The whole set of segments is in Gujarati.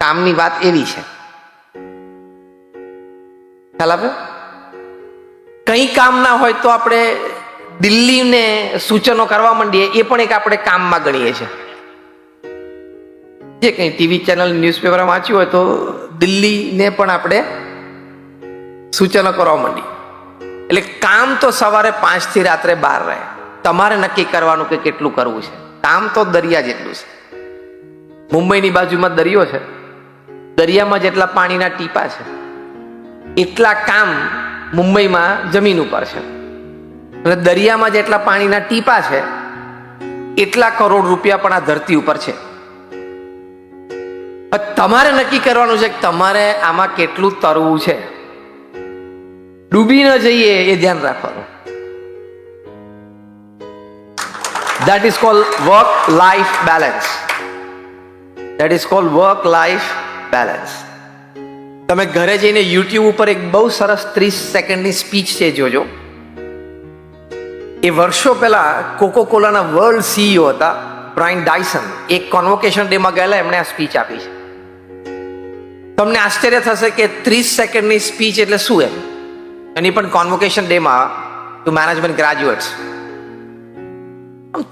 કામની વાત એવી છે, ખ્યાલ આવે? કંઈ કામ ના હોય તો આપણે દિલ્હીને સૂચનો કરવા માંડીએ, એ પણ એક આપણે કામમાં ગણીએ છીએ. જે કંઈ ટીવી ચેનલ ન્યૂઝપેપર વાંચ્યું હોય તો દિલ્હીને પણ આપણે સૂચનો કરવા માંડીએ. એટલે કામ તો સવારે 5 થી રાત્રે 12 રહે. તમારે નક્કી કરવાનું કે કેટલું કરવું છે. કામ તો દરિયા જેટલું છે. મુંબઈની બાજુમાં દરિયો છે, દરિયામાં જેટલા પાણીના ટીપા છે એટલા કામ મુંબઈમાં જમીન ઉપર છે, અને દરિયામાં જેટલા પાણીના ટીપા છે એટલા કરોડ રૂપિયા પણ આ ધરતી ઉપર છે. તમારે નક્કી કરવાનું છે કે તમારે આમાં કેટલું તરવું છે. ડૂબી ન જઈએ એ ધ્યાન રાખવાનું. That is called work-life balance. That is called work-life balance. તમે ઘરે જઈને યુટ્યુબ ઉપર એક બહુ સરસ 30 સેકન્ડની સ્પીચ છે, જોજો. એ વર્ષો પહેલા કોકોકોલાના વર્લ્ડ સીઈઓ હતા બ્રાયન ડાયસન. એક કોન્વોકેશન ડેમાં ગયેલા, એમણે આ સ્પીચ આપી છે. તમને આશ્ચર્ય થશે કે 30 સેકન્ડની સ્પીચ એટલે શું એમ. એની પણ કોન્વોકેશન ડેમાં ટુ મેનેજમેન્ટ ગ્રેજ્યુએટ્સ.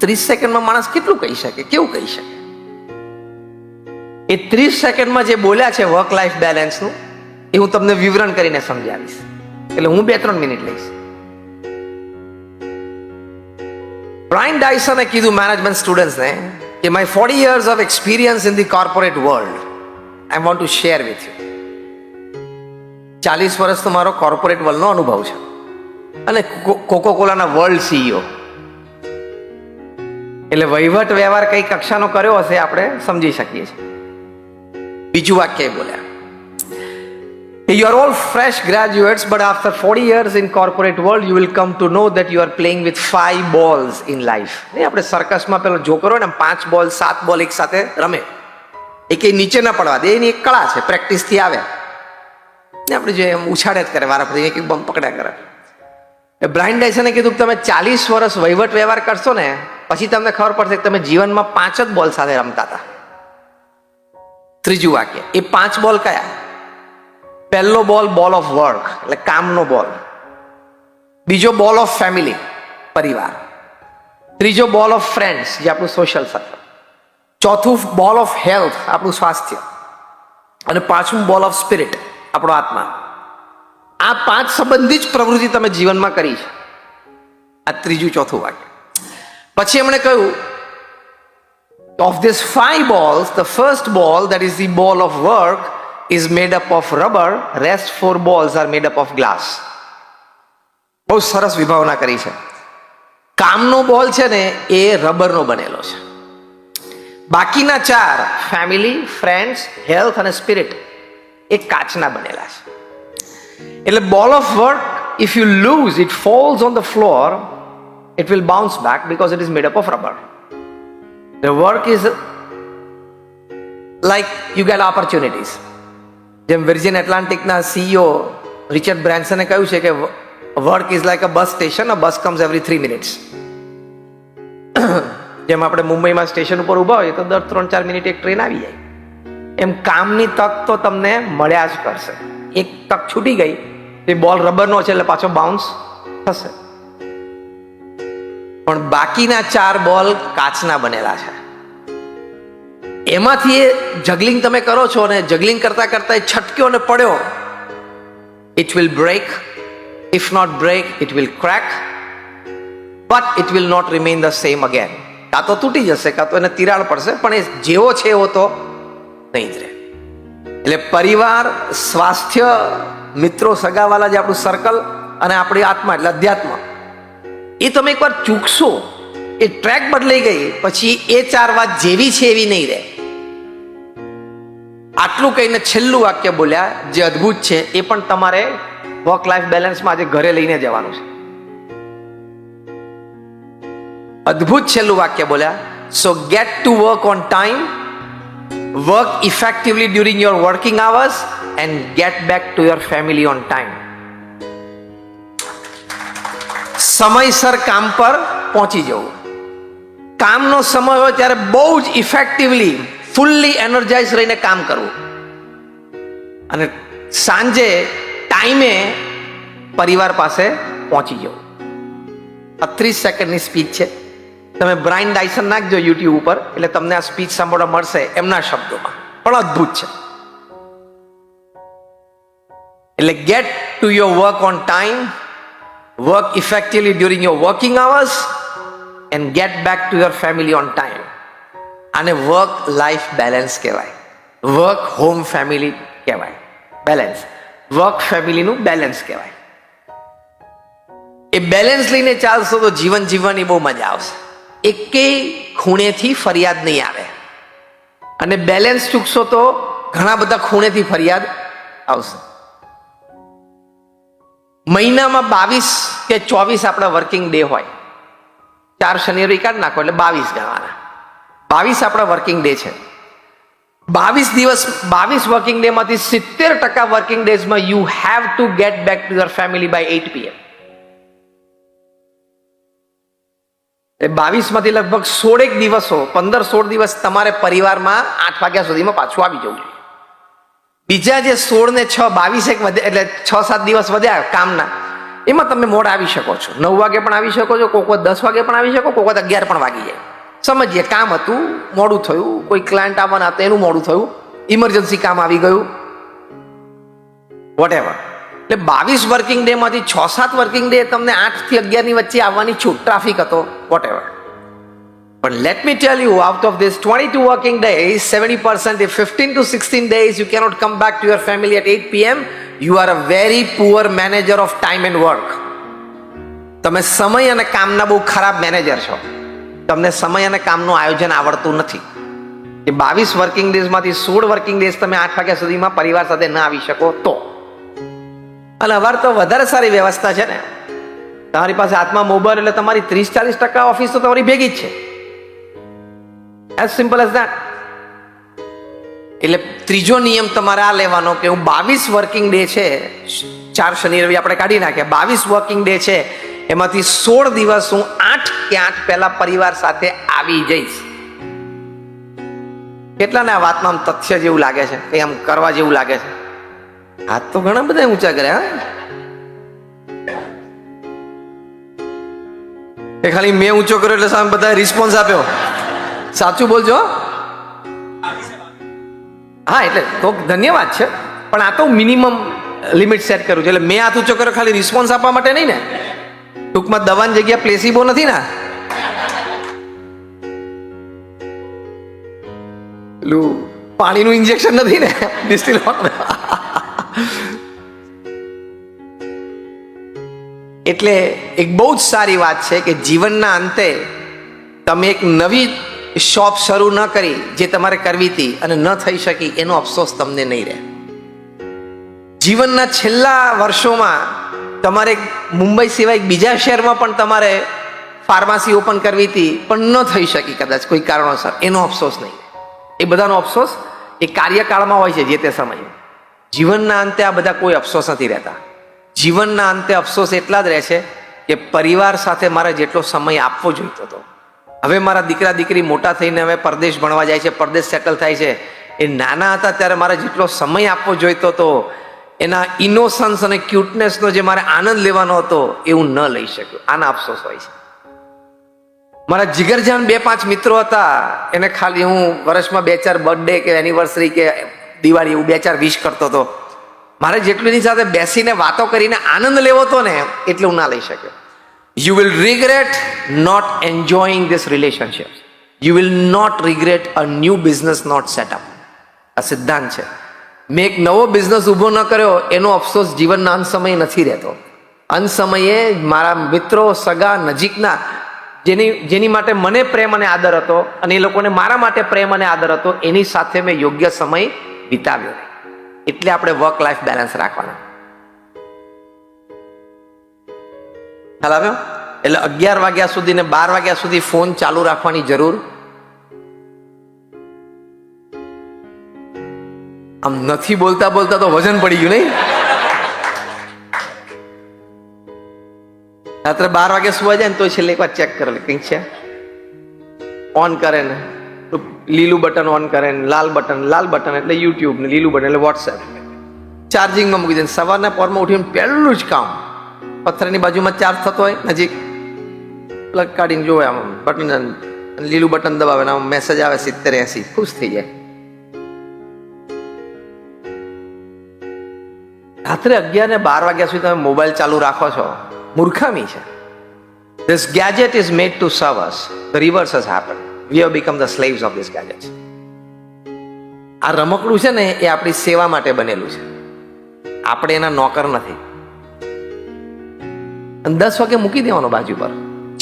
30 સેકન્ડમાં માણસ કેટલું કહી શકે, કેવું કહી શકે? એ 30 સેકન્ડમાં જે બોલ્યા છે વર્ક લાઈફ બેલેન્સનું, એ હું તમને વિવરણ કરીને સમજાવીશ. એટલે હું 2-3 મિનિટ લઈશ. બ્રાયન ડાયસને કીધું મેનેજમેન્ટ સ્ટુડન્ટ્સને કે my 40 years of experience in the corporate world I want to share with you. 40 વર્ષ તો મારો કોર્પોરેટ વર્લ્ડનો અનુભવ છે, અને કોકોકોલાના વર્લ્ડ સીઈઓ એટલે વહીવટ વ્યવહાર કઈ કક્ષાનો કર્યો હશે આપણે સમજી શકીએ છીએ. બીજું વાક્ય બોલ્યા, you are all fresh graduates but after 40 years in corporate world you will come to know that you are playing with 5 balls in life. નહીં, આપણે સર્કસમાં પેલો જોકર હોય ને 5 બોલ 7 બોલ એક સાથે રમે, એ કઈ નીચે ના પડવા દે, એની એક કળા છે, પ્રેક્ટિસ થી આવે. આપણે જે ઉછાળે જ કરે વારા ફરી, એક બમ પકડ્યા કરે. બ્રાયન ડાયસને કીધું કે તમે 40 વર્ષ વહીવટ વ્યવહાર કરશો ને પછી તમને ખબર પડશે કે તમે જીવનમાં 5 જ બોલ સાથે રમતા હતા. ત્રીજું વાક્ય, એ 5 બોલ કયા? પહેલો બોલ બોલ ઓફ વર્ક, એટલે કામનો બોલ. બીજો બોલ ઓફ ફેમિલી, પરિવાર. ત્રીજો બોલ ઓફ ફ્રેન્ડ્સ, જે આપણું સોશિયલ સર્કલ. ચોથું બોલ ઓફ હેલ્થ, આપણું સ્વાસ્થ્ય. અને પાંચમું બોલ ઓફ સ્પિરિટ, આપણો આત્મા. આ 5 સંબંધી જ પ્રવૃત્તિ તમે જીવનમાં કરી છે. આ ત્રીજું ચોથું વાક્ય. પછી એમણે કહ્યું, of these 5 balls the first ball, that is the ball of work, is made up of rubber, rest 4 balls are made up of glass. બહુ સરસ વિભાવના કરી છે. કામનો બોલ છે ને એ રબરનો બનેલો છે, બાકીના 4 ફેમિલી, ફ્રેન્ડ્સ, હેલ્થ અને સ્પિરિટ એ કાચના બનેલા છે. એટલે બોલ of work, if you lose it falls on the floor, it will bounce back because it is made up of rubber. The work is like you get opportunities. જેમ વર્જિન એટલાન્ટિકના સીઈઓ રિચર્ડ બ્રાન્સને કહ્યું છે કે work is like a bus station, a bus comes every 3 minutes. જેમ આપણે મુંબઈમાં સ્ટેશન ઉપર ઊભા હોઈએ તો દર 3-4 મિનિટ એક ટ્રેન આવી જાય, એમ કામની તક તો તમને મળ્યા જ કરશે. એક તક છૂટી ગઈ, એ બોલ રબરનો છે એટલે પાછો બાઉન્સ થશે. પણ બાકીના 4 બોલ કાચના બનેલા છે. એમાંથી એ જગલિંગ તમે કરો છો ને જગલિંગ કરતા કરતા એ છટક્યો ને પડ્યો, it will break, if not break it will crack, but it will not remain the same again. કાં તો તૂટી જશે, કાં તો એને તિરાડ પડશે, પણ એ જેવો છે એવો તો નહીં જ રહે. એટલે પરિવાર, સ્વાસ્થ્ય, મિત્રો, સગાવાલા, જે આપણું સર્કલ, અને આપણી આત્મા એટલે અધ્યાત્મ, એ તમે એકવાર ચૂકશો, એ ટ્રેક બદલાઈ ગઈ પછી એ 4 વાત જેવી છે એવી નહીં રહે. આટલું કહીને છેલ્લું વાક્ય બોલ્યા જે અદ્ભુત છે, એ પણ તમારે વર્ક લાઈફ બેલેન્સમાં આજે ઘરે લઈને જવાનું છે. અદ્ભુત છેલ્લું વાક્ય બોલ્યા, so get to work on time, work effectively during your working hours and get back to your family on time. સમયસર કામ પર પહોંચી જવું. કામનો સમય હોય ત્યારે બહુ જ ઇફેક્ટિવલી, ફુલ્લી એનર્જાઇઝ રહીને કામ કરવું. અને સાંજે ટાઈમે પરિવાર પાસે પહોંચી જાઓ. 30 સેકન્ડની સ્પીચ છે. તમે બ્રાયન ડાયસન નાખજો યુટ્યુબ ઉપર, એટલે તમને આ સ્પીચ સાંભળવા મળશે એમના શબ્દોમાં, પણ અદ્ભુત છે. એટલે get to your work on time, work effectively during your working hours and get back to your family on time. આને વર્ક લાઈફ બેલેન્સ કહેવાય, વર્ક હોમ ફેમિલી કહેવાય, બેલેન્સ, વર્ક ફેમિલીનું બેલેન્સ કહેવાય. એ બેલેન્સ લઈને ચાલશો તો જીવન જીવવાની બહુ મજા આવશે. એકેય ખૂણેથી ફરિયાદ નહીં આવે. અને બેલેન્સ ચૂકશો તો ઘણા બધા ખૂણેથી ફરિયાદ આવશે. મહિનામાં 22 કે 24 આપણા વર્કિંગ ડે હોય. 4 શનિ રવિ કાઢી નાખો એટલે 22 ગણવાના. 22 આપણા વર્કિંગ ડે છે. 22 દિવસ, 22 વર્કિંગ ડે માંથી 70% વર્કિંગ ડેઝમાં you have to get back to your family by 8 PM. 22 માંથી લગભગ 16 દિવસો, 15-16 દિવસ તમારે પરિવારમાં 8 વાગ્યા સુધીમાં પાછું આવી જવું જોઈએ. બીજા જે 16 ને 6, 22 વધે, એટલે 6-7 દિવસ વધ્યા કામના, એમાં તમે મોડા આવી શકો છો. 9 વાગે પણ આવી શકો છો, કોક વખત 10 વાગે પણ આવી શકો, કોક વખત 11 પણ વાગી જાય. સમજીએ, કામ હતું, મોડું થયું, કોઈ ક્લાયન્ટ આવવાના હતા એનું મોડું થયું, ઇમરજન્સી કામ આવી ગયું, વોટ એવર. એટલે 22 વર્કિંગ ડે માંથી 6-7 વર્કિંગ ડે તમને 8 થી 11 ની વચ્ચે આવવાની છૂટ, ટ્રાફિક હતો, whatever. But let me tell you, out of this 22 working days, 70%, if 15 to 16 days you cannot come back to your family at 8 PM, you are a very poor manager of time and work. તમે સમય અને કામના બહુ ખરાબ મેનેજર છો. તમને સમય અને કામનું આયોજન આવડતું નથી. એ 22 વર્કિંગ ડેઝમાંથી 16 વર્કિંગ ડેઝ તમે 8 વાગ્યા સુધીમાં પરિવાર સાથે ના આવી શકો તો. અને હવે તો વધારે સારી વ્યવસ્થા છે ને, તમારી પાસે હાથમાં મોબાઈલ, એટલે તમારી 30-40% ઓફિસ તો તમારી ભેગી જ છે. As simple as that. એટલે ત્રીજો નિયમ તમારે આ લેવાનો કે હું 22 વર્કિંગ ડે છે, 4 શનિ રવિ આપણે કાઢી નાખ્યા, 22 વર્કિંગ ડે છે, એમાંથી 16 દિવસ હું 8 કે 8 પહેલા પરિવાર સાથે આવી જઈશ. કેટલાને આ વાતમાં આમ તથ્ય જેવું લાગે છે, કે આમ કરવા જેવું લાગે છે? હાથ તો ઘણા બધા ઊંચા કર્યા. એ ખાલી મેં ઊંચો કર્યો એટલે સામે બધા રિસ્પોન્સ આપ્યો. સાચું બોલજો. હા, એટલે તો ધન્યવાદ છે, પણ આ તો મિનિમમ લિમિટ સેટ કરું છે. એટલે મેં હાથ ઊંચો કર્યો ખાલી રિસ્પોન્સ આપવા માટે નહીં ને. ટૂંકમાં દવાની જગ્યા પ્લેસિબો નથી ને, પેલું પાણીનું ઇન્જેક્શન નથી ને, ડિસ્ટિલ. એટલે એક બહુ જ સારી વાત છે કે જીવનના અંતે તમે એક નવી શોપ શરૂ ન કરી જે તમારે કરવી હતી અને ન થઈ શકી, એનો અફસોસ તમને નહીં રહે. જીવનના છેલ્લા વર્ષોમાં તમારે મુંબઈ સિવાય બીજા શહેરમાં પણ તમારે ફાર્મસી ઓપન કરવી હતી પણ ન થઈ શકી કદાચ કોઈ કારણોસર, એનો અફસોસ નહીં. એ બધાનો અફસોસ એ કાર્યકાળમાં હોય છે જે તે સમયે. જીવનના અંતે આ બધા કોઈ અફસોસ નથી રહેતા. જીવનના અંતે અફસોસ એટલા જ રહે છે કે પરિવાર સાથે મારે જેટલો સમય આપવો જોઈતો હતો, હવે મારા દીકરા દીકરી મોટા થઈને હવે પરદેશ ભણવા જાય છે, પરદેશ સેટલ થાય છે, એ નાના હતા ત્યારે મારે જેટલો સમય આપવો જોઈતો હતો, એના ઇનોસન્સ અને ક્યુટનેસનો જે મારે આનંદ લેવાનો હતો, એવું ન લઈ શક્યો. આના અફસોસ હોય છે. મારા જીગરજાન 2-5 મિત્રો હતા, એને ખાલી હું વર્ષમાં 2-4 બર્થડે કે એનિવર્સરી કે દિવાળી એવું 2-4 વિશ કરતો હતો. મારે જેટલું એની સાથે બેસીને વાતો કરીને આનંદ લેવો હતો ને, એટલે હું ના લઈ શક્યો. You will regret not enjoying this relationship. You will not regret a new business not set up. આ સિદ્ધાંત છે. મેં એક નવો બિઝનેસ ઊભો ન કર્યો એનો અફસોસ જીવનના અંત સમયે નથી રહેતો. અંત સમયે મારા મિત્રો, સગા, નજીકના, જેની માટે મને પ્રેમ અને આદર હતો અને એ લોકોને મારા માટે પ્રેમ અને આદર હતો, એની સાથે મેં યોગ્ય સમય વિતાવ્યો. એટલે આપણે વર્ક લાઈફ બેલેન્સ રાખવાના. ખ્યાલ આવ્યો? એટલે 11 વાગ્યા સુધી ને 12 વાગ્યા સુધી ફોન ચાલુ રાખવાની જરૂર. આમ નથી બોલતા બોલતા તો વજન પડી ગયું નહીં? રાત્રે 12 વાગે સુવા જાય ને તો છેલ્લે એક વાર ચેક કરે કંઈક છે, ઓન કરે ને લીલું બટન ઓન કરે ને લાલ બટન એટલે યુટ્યુબ ને લીલું બટન એટલે વોટ્સએપ. ચાર્જિંગમાં મૂકી દે. સવારના પોરમાં ઉઠીને પહેલું જ કામ, પથ્થરની બાજુમાં ચાર્જ થતો હોય નજીક, પ્લગ કાઢીને જોવે, આમ બટન, લીલું બટન દબાવે, આમ મેસેજ આવે 70-80, ખુશ થઈ જાય. રાત્રે 11 ને 12 વાગ્યા સુધી તમે મોબાઈલ ચાલુ રાખો છો, મૂર્ખામી છે. This gadget is made to serve us. The reverse has happened. We have become the slaves of this gadget. આ રમકડું છે ને એ આપણી સેવા માટે બનેલું છે, આપણે એના નોકર નથી. અને 10 વાગે મૂકી દેવાનો બાજુ પર.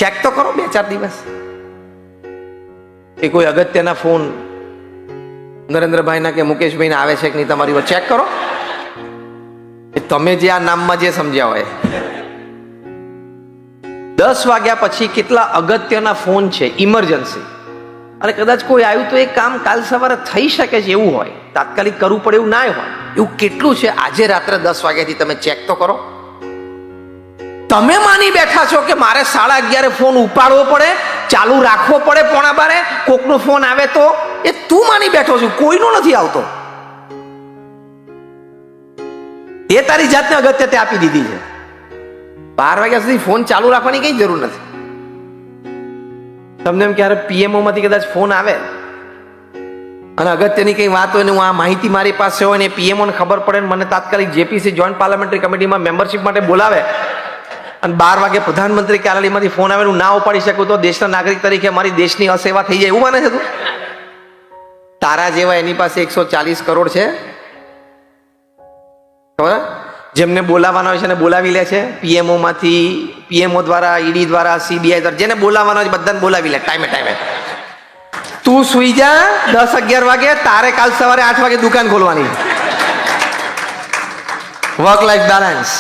ચેક તો કરો 2-4 દિવસ કે કોઈ અગત્યના ફોન નરેન્દ્રભાઈના કે મુકેશભાઈના આવે છે કે નહીં, તમારી ચેક કરો. તમે જે આ નામમાં જે સમજ્યા હોય, 10 વાગ્યા પછી કેટલા અગત્યના ફોન છે, ઇમરજન્સી, અને કદાચ કોઈ આવ્યું તો એ કામ કાલ સવારે થઈ શકે છે એવું હોય, તાત્કાલિક કરવું પડે એવું ના હોય, એવું કેટલું છે. આજે રાત્રે 10 વાગ્યાથી તમે ચેક તો કરો. તમે માની બેઠા છો કે મારે 11:30 ફોન ઉપાડવો પડે, ચાલુ રાખવો પડે, 11:45 કોકનો ફોન આવે તો. એ તું માની બેઠો છું, કોઈનો નથી આવતો. એ તારી જાતને અગત્યતા આપી દીધી છે. 12 વાગ્યા સુધી ફોન ચાલુ રાખવાની કઈ જરૂર નથી. તમને એમ ક્યારે પીએમઓ માંથી કદાચ ફોન આવે અને અગત્યની કઈ વાત હોય ને હું આ માહિતી મારી પાસે હોય ને પીએમઓ ને ખબર પડે ને મને તાત્કાલિક જેપીસી જોઈન્ટ પાર્લામેન્ટરી કમિટીમાં મેમ્બરશિપ માટે બોલાવે અને 12 વાગે પ્રધાનમંત્રી કાર્યાલયમાંથી ફોન આવે, હું ના ઉપાડી શકું તો દેશના નાગરિક તરીકે મારી દેશની અસેવા થઈ જાય, એવું માને છે તું? તારા જેવા એની પાસે 140 કરોડ છે, જેમને બોલાવાના હોય છે ને બોલાવી લે છે. પીએમઓ માંથી, પીએમઓ દ્વારા, ઈડી દ્વારા, સીબીઆઈ દ્વારા, જેને બોલાવાના હોય બધાને બોલાવી લે ટાઈમે ટાઈમે. તું સુઈ જા 10-11 વાગે, તારે કાલ સવારે 8 વાગે દુકાન ખોલવાની. Work life balance.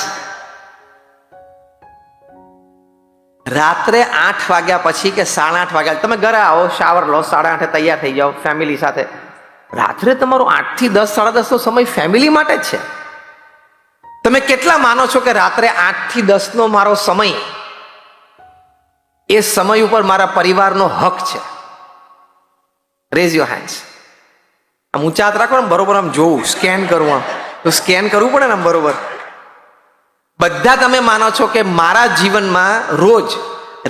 રાત્રે 8 વાગ્યા પછી કે 8:30 વાગ્યા તમે ઘરે આવો, શાવર લો, 8:30 તૈયાર થઈ જાઓ ફેમિલી સાથે. રાત્રે તમારો 8 થી 10, 10:30 નો સમય ફેમિલી માટે જ છે. તમે કેટલા માનો છો કે રાત્રે 8 થી 10 નો મારો સમય, એ સમય ઉપર મારા પરિવારનો હક છે? Rays your hands. આમ ઊંચા હાથ રાખો ને, બરોબર આમ જોવું, સ્કેન કરવું, આમ તો સ્કેન કરવું પડે ને આમ બરોબર. બધા તમે માનો છો કે મારા જીવનમાં રોજ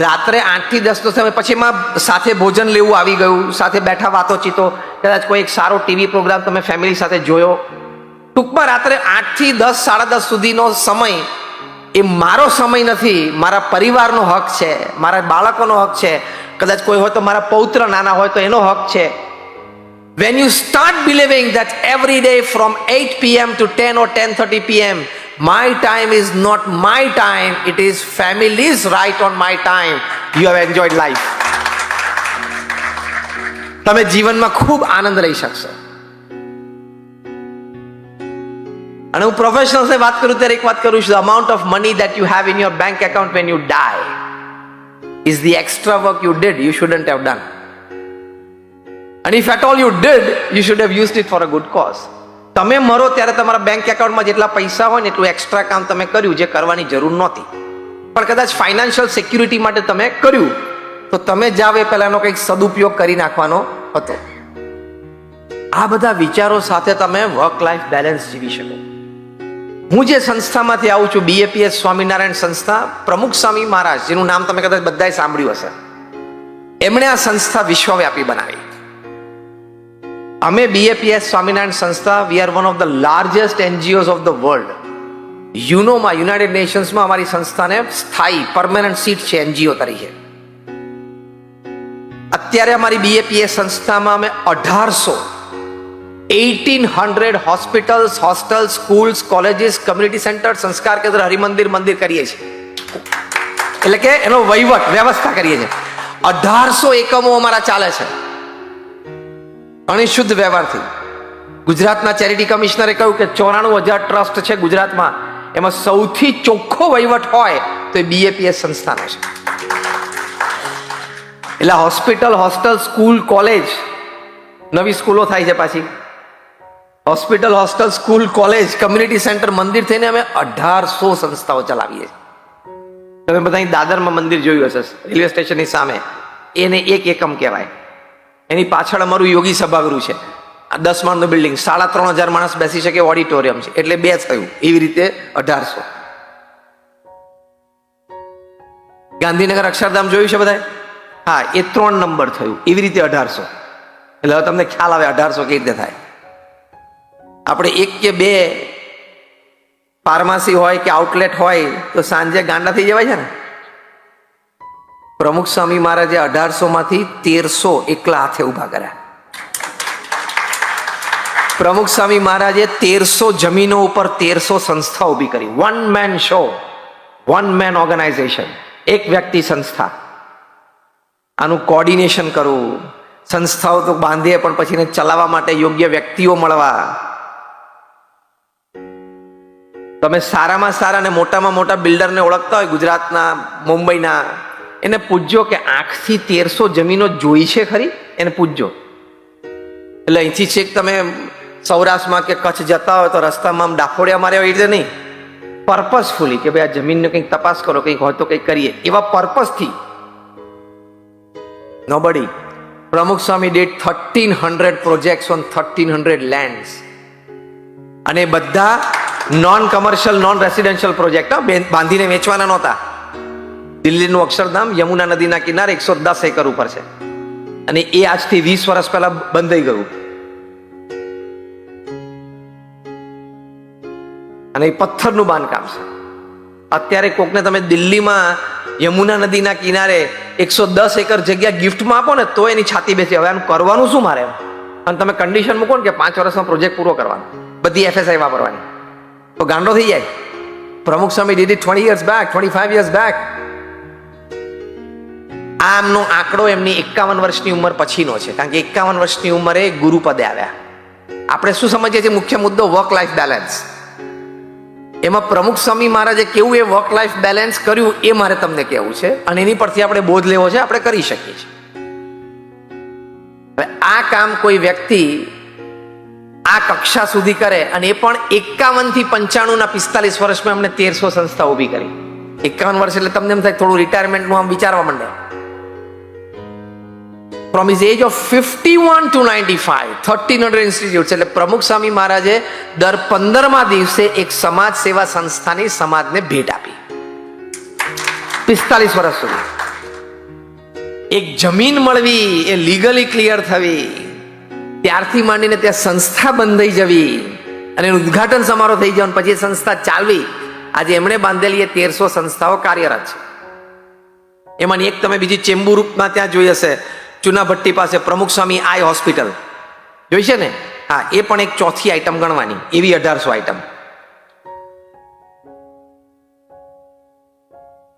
રાત્રે 8 થી 10 નો સમય, પછી એમાં સાથે ભોજન લેવું આવી ગયું, સાથે બેઠા વાતોચીતો, કદાચ કોઈ એક સારો ટીવી પ્રોગ્રામ તમે ફેમિલી સાથે જોયો. ટૂંકમાં રાત્રે 8 થી 10, 10:30 સુધીનો સમય એ મારો સમય નથી, મારા પરિવારનો હક છે, મારા બાળકોનો હક છે, કદાચ કોઈ હોય તો મારા પૌત્ર નાના હોય તો એનો હક છે. When you start believing that every day from 8 p.m. to 10 or 10:30 p.m. my time is not my time, it is family's right on my time, you have enjoyed life. તમે જીવનમાં ખૂબ આનંદ લઈ શકશો. અને હું પ્રોફેશનલ્સને વાત કરું ત્યારે એક વાત કરું છું, the amount of money that you have in your bank account when you die is the extra work you did, you shouldn't have done. And if at all you did, you should have used it for a good cause. તમે મરો ત્યારે તમારા બેંક એકાઉન્ટમાં જેટલા પૈસા હોય ને એટલું એક્સ્ટ્રા કામ તમે કર્યું જે કરવાની જરૂર નહોતી, પણ કદાચ ફાઇનાન્શિયલ સિક્યુરિટી માટે તમે કર્યું, તો તમે જાવ એ પહેલા એનો કંઈક સદુપયોગ કરી નાખવાનો હતો. આ બધા વિચારો સાથે તમે વર્ક લાઈફ બેલેન્સ જીવી શકો. હું જે સંસ્થામાંથી આવું છું, BAPS સ્વામિનારાયણ સંસ્થા, પ્રમુખ સ્વામી મહારાજ, જેનું નામ તમે કદાચ બધાએ સાંભળ્યું હશે, એમણે આ સંસ્થા વિશ્વવ્યાપી બનાવી. અમે BAPS સ્વામિનારાયણ સંસ્થા, we are one of the largest NGOs of the world. યુનોમાં, યુનાઇટેડ નેશન્સમાં અમારી સંસ્થાને સ્થાયી પરમેનન્ટ સીટ છે NGO તરીકે. અત્યારે અમારી BAPS સંસ્થામાં અમે 1800 hospitals, hostels, schools, colleges, community centre, સંસ્કાર કેન્દ્ર, હરિમંદિર, મંદિર કરીએ છીએ. એટલે કે એનો વહીવટ, વ્યવસ્થા કરીએ છીએ. 1800 એકમો અમારા ચાલે છે અને શુદ્ધ વ્યવહારથી. ગુજરાતના ચેરિટી કમિશનરે કહ્યું કે 94,000 ટ્રસ્ટ છે ગુજરાતમાં, એમાં સૌથી ચોખ્ખો વહીવટ હોય તો એ BAPS સંસ્થાનો છે. એટલે હોસ્પિટલ, હોસ્ટેલ, સ્કૂલ, કોલેજ, નવી સ્કૂલો થાય છે પાછી, hospital, hostel, school, college, community centre, મંદિર થઈને અમે 1800 સંસ્થાઓ ચલાવીએ છીએ. તમે બધા દાદરમાં મંદિર જોયું હશે, રેલવે સ્ટેશનની સામે, એને એક એકમ કહેવાય. એની પાછળ અમારું યોગી સભાગૃહ છે. 10 માળનું બિલ્ડિંગ, 3,500 માણસ બેસી શકે ઓડિટોરિયમ છે, એટલે 2 થયું. એવી રીતે 1800. ગાંધીનગર અક્ષરધામ જોયું છે બધા? હા, એ 3 નંબર થયું. એવી રીતે 1800. એટલે હવે તમને ખ્યાલ આવે 1800 કેવી રીતે થાય. આપણે 1 કે 2 ફાર્મસી હોય કે આઉટલેટ હોય તો સાંજે ગાંડા થઈ જવાય છે ને. પ્રમુખ સ્વામી મહારાજે 1800 માંથી 1300 એકલા હાથે ઉભા કર્યા. પ્રમુખ સ્વામી મહારાજે 1300 જમીનો ઉપર 1300 સંસ્થા ઉભી કરી. 1 મેન શો, 1 મેન ઓર્ગેનાઇઝેશન, એક વ્યક્તિ સંસ્થા. આનું કોર્ડિનેશન કરવું. સંસ્થાઓ તો બાંધીએ પણ પછી એને ચલાવવા માટે યોગ્ય વ્યક્તિઓ મળવા. તમે સારામાં સારા અને મોટામાં મોટા બિલ્ડરને ઓળખતા હોય ગુજરાતના, મુંબઈના, એને પૂછજો કે આંખથી 1300 જમીનો જોઈ છે ખરી? એને પૂછજો. એટલે અહીંથી છેક તમે સૌરાષ્ટ્રમાં કે કચ્છ જતા હોય તો રસ્તામાં આમ ડાફોડિયા મારે એવી રીતે નહીં, પર્પસફુલી કે ભાઈ આ જમીનને કંઈક તપાસ કરો, કંઈક હોય તો કંઈક કરીએ, એવા પર્પસથી. નોબડી. પ્રમુખ સ્વામી did 1300 projects on 1300 lands. અને બધા non commercial, non residential project, બાંધીને વેચવાના નહોતા. દિલ્હીનું અક્ષરધામ યમુના નદીના કિનારે 110 એકર ઉપર છે અને એ આજથી 20 વર્ષ પહેલા બંધાઈ ગયું. અને એ પથ્થરનું બાંધકામ છે. અત્યારે કોકને તમે દિલ્હીમાં યમુના નદીના કિનારે 110 એકર જગ્યા ગિફ્ટમાં આપો ને તો એની છાતી બેસી, હવે આનું કરવાનું શું મારે? અને તમે કન્ડિશન મૂકો ને કે 5 વર્ષમાં પ્રોજેક્ટ પૂરો કરવાનો, બધી FSI વાપરવાની, તો ગાંડો થઈ જાય. પ્રમુખ સ્વામી did it 20 years back, 25 years back. આમનો આંકડો એમની 51 વર્ષની ઉંમર પછીનો છે, કારણ કે 51 વર્ષની ઉંમરે ગુરુપદે આવ્યા. આપણે શું સમજીએ છીએ મુખ્ય મુદ્દો? Work life balance. એમાં પ્રમુખ સ્વામી મહારાજે કેવું એ વર્ક લાઈફ બેલેન્સ કર્યું એ મારે તમને કહેવું છે, અને એની પરથી આપણે બોધ લેવો છે, આપણે કરી શકીએ છીએ. હવે આ કામ કોઈ વ્યક્તિ આ કક્ષા સુધી કરે, અને એ પણ 51 થી 95 ના 45 વર્ષમાં એમણે 1300 સંસ્થા ઊભી કરી. 51 વર્ષ એટલે તમને એમ થાય થોડું રિટાયરમેન્ટનું આમ વિચારવા માંડે. From his age of 51 to 95, 1300 institutes. એટલે પ્રમુખ સ્વામી મહારાજે દર 15મા દિવસે એક સમાજ સેવા સંસ્થાની સમાજને ભેટ આપી. 45 વર્ષ સુધી. એક જમીન મળવી, એ લીગલી ક્લિયર થવી, ત્યારથી માંડીને ત્યાં સંસ્થા બંધાઈ જવી અને એનું ઉદ્ઘાટન સમારોહ થઈ જવાનું, પછી સંસ્થા ચાલવી. આજે એમણે બાંધેલી એ 1300 સંસ્થાઓ કાર્યરત છે. એમાંની એક તમે બીજી ચેમ્બુરમાં ત્યાં જોઈ હશે, ચુનાભટ્ટી પાસે પ્રમુખ સ્વામી આઈ હોસ્પિટલ જોઈ છે ને? હા, એ પણ એક ચોથી આઈટમ ગણવાની, એવી 1800 આઈટમ.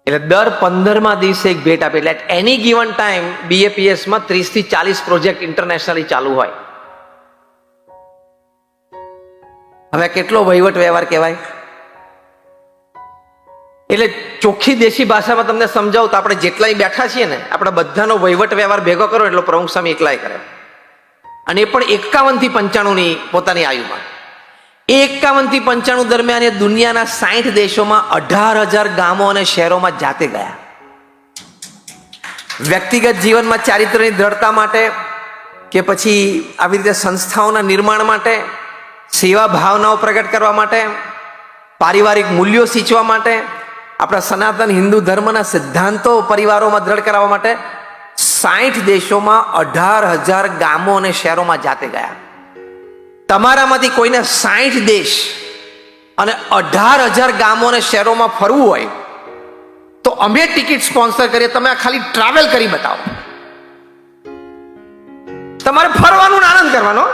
એટલે દર 15મા દિવસે એક ભેટ આપે. એટલે at any given time BAPS માં 30 થી 40 પ્રોજેક્ટ ઇન્ટરનેશનલી ચાલુ હોય. હવે કેટલો વહીવટ વ્યવહાર કહેવાય. એટલે ચોખ્ખી દેશી ભાષામાં તમને સમજાવું તો આપણે જેટલાય બેઠા છીએ ને, આપણે બધાનો વહીવટ વ્યવહાર ભેગો કરો એટલો પ્રમુખ સ્વામી એકલાય કરે. અને એ પણ 51 થી 95ની પોતાની આયુમાં. એ 51 થી 95 દરમિયાન એ દુનિયાના 60 દેશોમાં 18,000 ગામો અને શહેરોમાં જાતે ગયા. વ્યક્તિગત જીવનમાં ચારિત્ર્યની દ્રઢતા માટે કે પછી આવી રીતે સંસ્થાઓના નિર્માણ માટે, સેવા ભાવનાઓ પ્રગટ કરવા માટે, પારિવારિક મૂલ્યો સિંચવા માટે, આપણા સનાતન હિન્દુ ધર્મના સિદ્ધાંતો પરિવારોમાં દ્રઢ કરાવવા માટે 60 દેશોમાં 18,000 ગામો અને શહેરોમાં જાતે ગયા. તમારામાંથી કોઈને 60 દેશ અને 18,000 ગામો અને શહેરોમાં ફરવું હોય તો અમે ટિકિટ સ્પોન્સર કરીએ, તમે આ ખાલી ટ્રાવેલ કરી બતાવો. તમારે ફરવાનું આનંદ કરવાનો,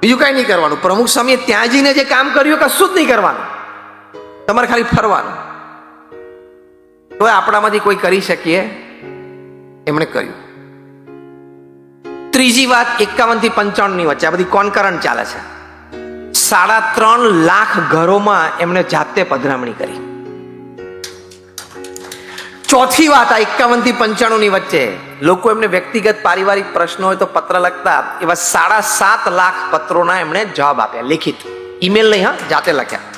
બીજું કઈ નહીં કરવાનું. પ્રમુખ સ્વામીએ ત્યાં જઈને જે કામ કર્યું કશું જ નહીં કરવાનું, તમારે ખાલી ફરવાનું. તો આપણામાંથી કોઈ કરી શકીએ, એમણે કર્યું. ત્રીજી વાત, 51 થી 95ની વચ્ચે આ બધી કોન્કરન્ટ ચાલે છે. 3.5 લાખ ઘરોમાં એમણે જાતે પધરામણી કરી. ચોથી વાત, આ 51 થી 95ની વચ્ચે લોકો એમને વ્યક્તિગત પારિવારિક પ્રશ્નો હોય તો પત્ર લખતા, એવા 7.5 લાખ પત્રોના એમણે જવાબ આપ્યા, લિખિત, ઈમેલ નહીં, હા, જાતે લખ્યા.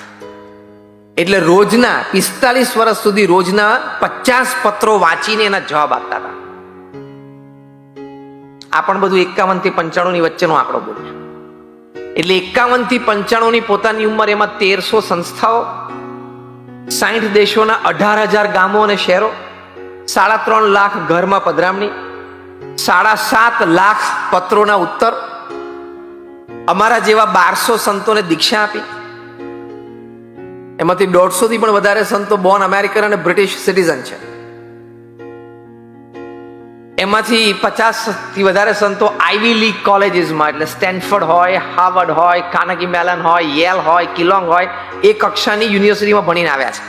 એટલે રોજના 45 વર્ષ સુધી રોજના 50 પત્રો વાંચીને એના જવાબ આપતા હતા. આ પણ બધું 51 થી 95ની વચ્ચેનો આંકડો બોલું છું. એટલે 51 થી 95 પોતાની ઉંમર, એમાં 1300 સંસ્થાઓ, 60 દેશોના 18,000 ગામો અને શહેરો, 3.5 લાખ ઘરમાં પધરામણી, 7.5 લાખ પત્રોના ઉત્તર, અમારા જેવા 1200 સંતોને દીક્ષા આપી. એમાંથી 150 થી પણ વધારે સંતો બોર્ન અમેરિકન અને બ્રિટિશ સિટીઝન છે. એમાંથી 50 થી વધારે સંતો આઈવી લીગ કોલેજીસમાં, એટલે સ્ટેનફર્ડ હોય, હાર્વર્ડ હોય, કાર્નેગી મેલન હોય, યેલ હોય, કિલોંગ હોય, એ કક્ષાની યુનિવર્સિટીમાં ભણીને આવ્યા છે.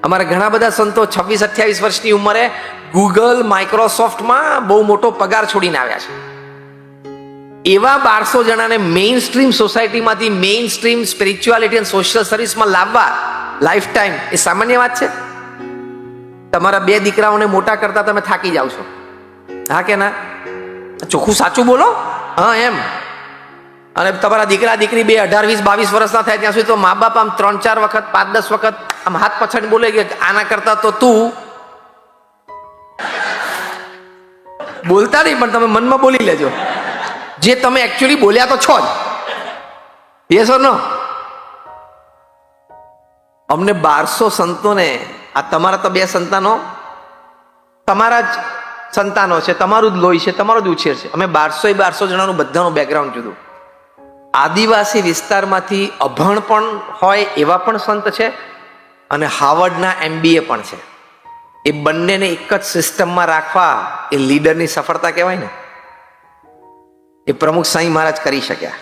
અમારા ઘણા બધા સંતો 26-28 વર્ષની ઉંમરે ગૂગલ, માઇક્રોસોફ્ટમાં બહુ મોટો પગાર છોડીને આવ્યા છે. એવા 1200 જણાને મેઇન સ્ટ્રીમ સોસાયટીમાંથી મેઇન સ્ટ્રીમ સ્પિરિચ્યુઆલિટી અને સોશિયલ સર્વિસમાં લાવવા લાઈફ ટાઈમ એ સામાન્ય વાત છે? તમારા 2 દીકરાઓને મોટા કરતા તમે થાકી જાવ છો, હા કે ના? ચોખ્ખું સાચું બોલો. હા, એમ. અને તમારા દીકરા દીકરી 2, 18, 20, 22 વર્ષના થાય ત્યાં સુધી તો મા બાપ આમ 3-4 વખત, 5-10 વખત આમ હાથ પછાડી બોલે કે આના કરતા તો તું બોલતા નહીં, પણ તમે મનમાં બોલી લેજો જે તમે એકચ્યુઅલી બોલ્યા તો છો જ. યસ ઓર નો? અમને 1200 સંતોને, આ તમારા તો 2 સંતાનો તમારા જ સંતાનો છે, તમારું જ લોહી છે, તમારો જ ઉછેર છે. અમે 1200 જણાનું બધાનું બેકગ્રાઉન્ડ જુદું. આદિવાસી વિસ્તારમાંથી અભણ પણ હોય એવા પણ સંત છે, અને હાર્વર્ડના MBA પણ છે. એ બંનેને એક જ સિસ્ટમમાં રાખવા એ લીડરની સફળતા કહેવાય ને. એ પ્રમુખ સાંઈ મહારાજ કરી શક્યા.